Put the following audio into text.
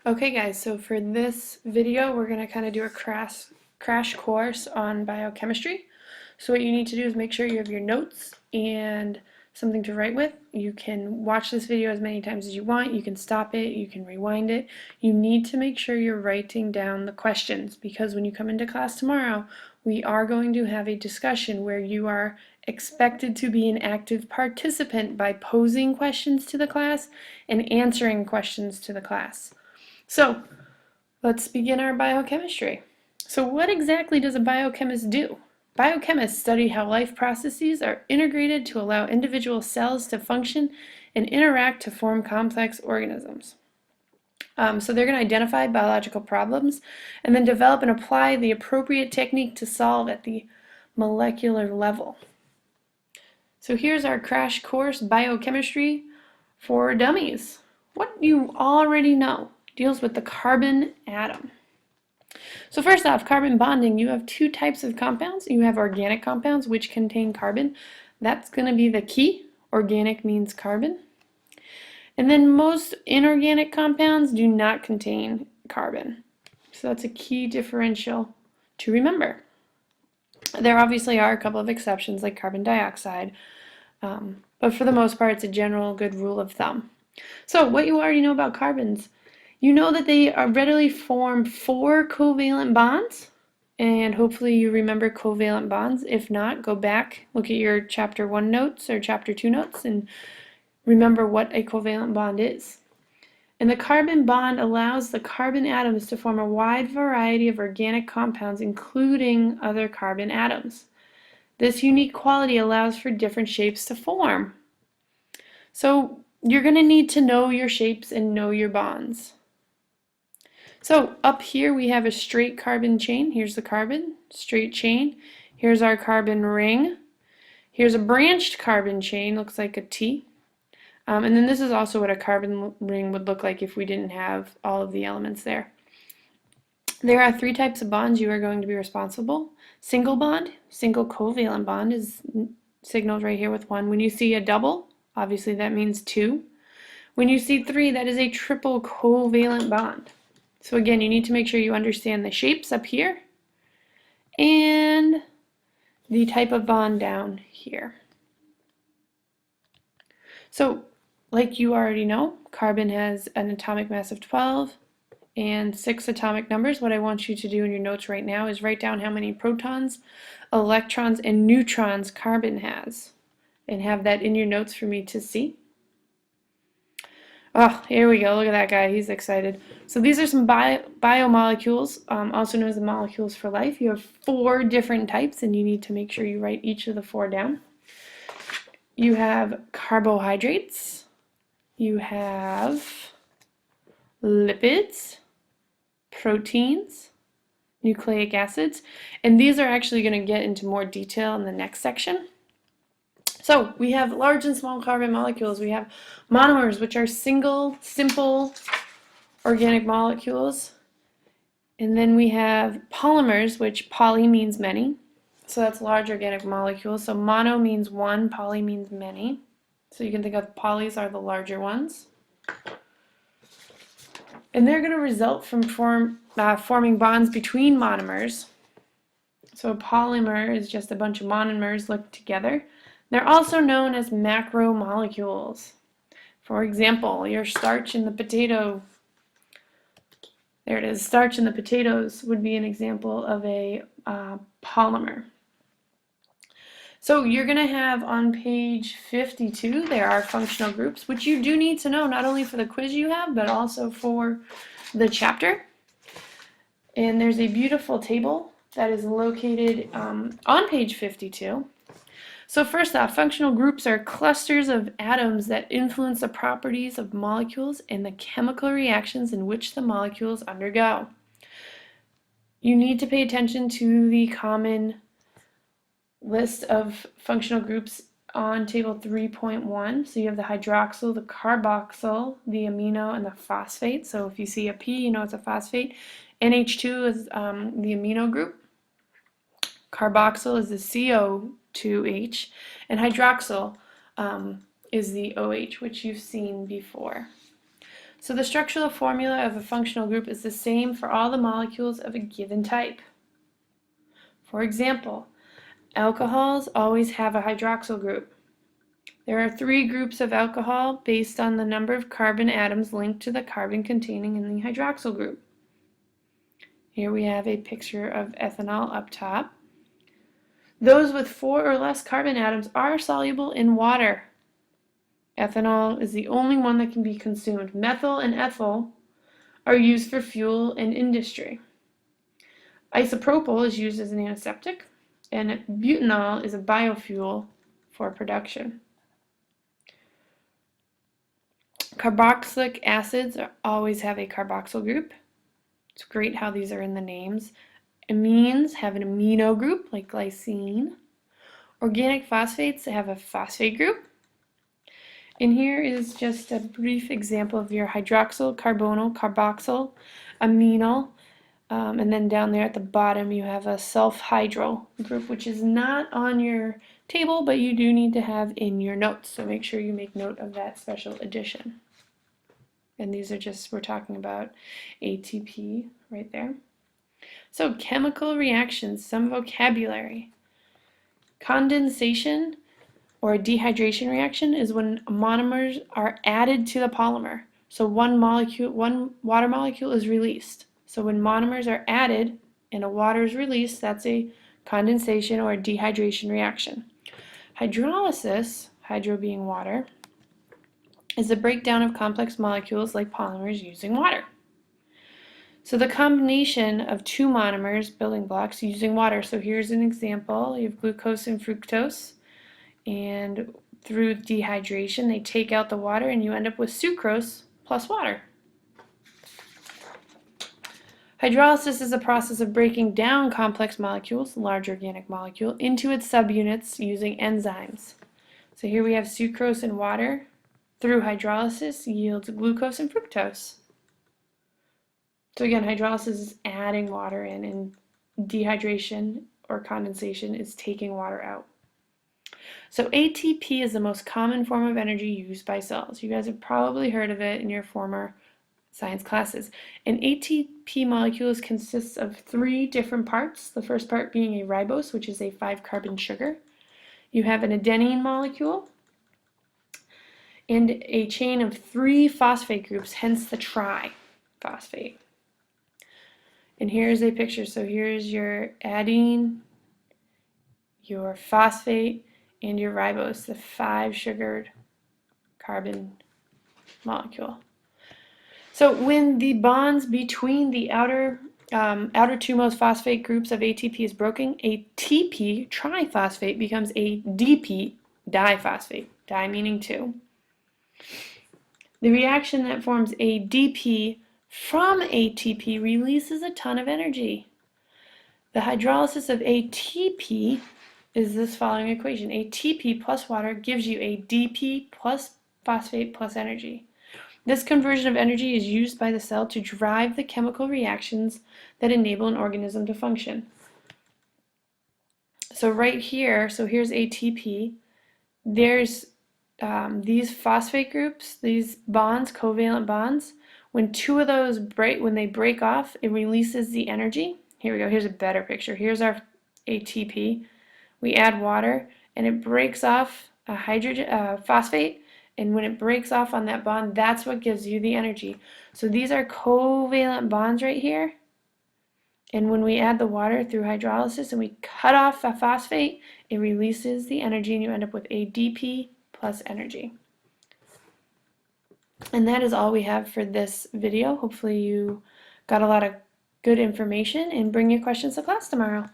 Okay guys, so for this video we're going to kind of do a crash course on biochemistry. So what you need to do is make sure you have your notes and something to write with. You can watch this video as many times as you want, you can stop it, you can rewind it. You need to make sure you're writing down the questions because when you come into class tomorrow we are going to have a discussion where you are expected to be an active participant by posing questions to the class and answering questions to the class. So let's begin our biochemistry. So what exactly does a biochemist do? Biochemists study how life processes are integrated to allow individual cells to function and interact to form complex organisms. So they're going to identify biological problems and then develop and apply the appropriate technique to solve at the molecular level. So here's our crash course, Biochemistry for Dummies. What you already know deals with the carbon atom. So first off, carbon bonding, you have two types of compounds. You have organic compounds which contain carbon. That's going to be the key. Organic means carbon. And then most inorganic compounds do not contain carbon. So that's a key differential to remember. There obviously are a couple of exceptions like carbon dioxide, but for the most part it's a general good rule of thumb. So what you already know about carbons, you know that they readily form 4 covalent bonds, and hopefully you remember covalent bonds. If not, go back, look at your chapter 1 notes or chapter 2 notes and remember what a covalent bond is. And the carbon bond allows the carbon atoms to form a wide variety of organic compounds, including other carbon atoms. This unique quality allows for different shapes to form. So you're going to need to know your shapes and know your bonds. So up here we have a straight carbon chain. Here's the carbon, straight chain. Here's our carbon ring. Here's a branched carbon chain, looks like a T. And then this is also what a carbon ring would look like if we didn't have all of the elements there. There are 3 types of bonds you are going to be responsible. Single bond, single covalent bond is signaled right here with 1. When you see a double, obviously that means 2. When you see 3, that is a triple covalent bond. So again, you need to make sure you understand the shapes up here and the type of bond down here. So like you already know, carbon has an atomic mass of 12 and 6 atomic numbers. What I want you to do in your notes right now is write down how many protons, electrons, and neutrons carbon has, and have that in your notes for me to see. Oh, here we go. Look at that guy. He's excited. So these are some biomolecules, also known as the molecules for life. You have 4 different types, and you need to make sure you write each of the 4 down. You have carbohydrates. You have lipids, proteins, nucleic acids, and these are actually going to get into more detail in the next section. So we have large and small carbon molecules. We have monomers, which are single, simple organic molecules. And then we have polymers, which poly means many. So that's large organic molecules. So mono means one, poly means many. So you can think of polys are the larger ones. And they're going to result from forming bonds between monomers. So a polymer is just a bunch of monomers linked together. They're also known as macromolecules. For example, your starch in the potato. There it is. Starch in the potatoes would be an example of a polymer. So you're going to have on page 52, there are functional groups, which you do need to know not only for the quiz you have, but also for the chapter. And there's a beautiful table that is located on page 52. So first off, functional groups are clusters of atoms that influence the properties of molecules and the chemical reactions in which the molecules undergo. You need to pay attention to the common list of functional groups on table 3.1. So you have the hydroxyl, the carboxyl, the amino, and the phosphate. So if you see a P, you know it's a phosphate. NH2 is the amino group. Carboxyl is the CO2H, and hydroxyl is the OH, which you've seen before. So the structural formula of a functional group is the same for all the molecules of a given type. For example, alcohols always have a hydroxyl group. There are 3 groups of alcohol based on the number of carbon atoms linked to the carbon containing in the hydroxyl group. Here we have a picture of ethanol up top. Those with 4 or less carbon atoms are soluble in water. Ethanol is the only one that can be consumed. Methyl and ethyl are used for fuel and industry. Isopropyl is used as an antiseptic, and butanol is a biofuel for production. Carboxylic acids always have a carboxyl group. It's great how these are in the names. Amines have an amino group, like glycine. Organic phosphates have a phosphate group. And here is just a brief example of your hydroxyl, carbonyl, carboxyl, aminol, and then down there at the bottom you have a sulfhydryl group, which is not on your table, but you do need to have in your notes. So make sure you make note of that special addition. And these are just, we're talking about ATP right there. So chemical reactions, some vocabulary. Condensation or a dehydration reaction is when monomers are added to the polymer. So one water molecule is released. So when monomers are added and a water is released, that's a condensation or a dehydration reaction. Hydrolysis, hydro being water, is the breakdown of complex molecules like polymers using water. So the combination of 2 monomers, building blocks, using water. So here's an example. You have glucose and fructose, and through dehydration they take out the water and you end up with sucrose plus water. Hydrolysis is a process of breaking down complex molecules, large organic molecule, into its subunits using enzymes. So here we have sucrose and water. Through hydrolysis yields glucose and fructose. So again, hydrolysis is adding water in, and dehydration or condensation is taking water out. So ATP is the most common form of energy used by cells. You guys have probably heard of it in your former science classes. An ATP molecule consists of 3 different parts. The first part being a ribose, which is a 5-carbon sugar. You have an adenine molecule and a chain of 3 phosphate groups, hence the triphosphate. And here's a picture. So here's your adenine, your phosphate, and your ribose, the 5-sugared carbon molecule. So when the bonds between the outer 2 most phosphate groups of ATP is broken, a TP, triphosphate, becomes a DP, diphosphate, di meaning 2. The reaction that forms a DP from ATP releases a ton of energy. The hydrolysis of ATP is this following equation. ATP plus water gives you a DP plus phosphate plus energy. This conversion of energy is used by the cell to drive the chemical reactions that enable an organism to function. So right here, so here's ATP. There's these phosphate groups, these bonds, covalent bonds. When 2 of those when they break off, it releases the energy. Here we go. Here's a better picture. Here's our ATP. We add water, and it breaks off a phosphate. And when it breaks off on that bond, that's what gives you the energy. So these are covalent bonds right here. And when we add the water through hydrolysis and we cut off a phosphate, it releases the energy, and you end up with ADP plus energy. And that is all we have for this video. Hopefully you got a lot of good information, and bring your questions to class tomorrow.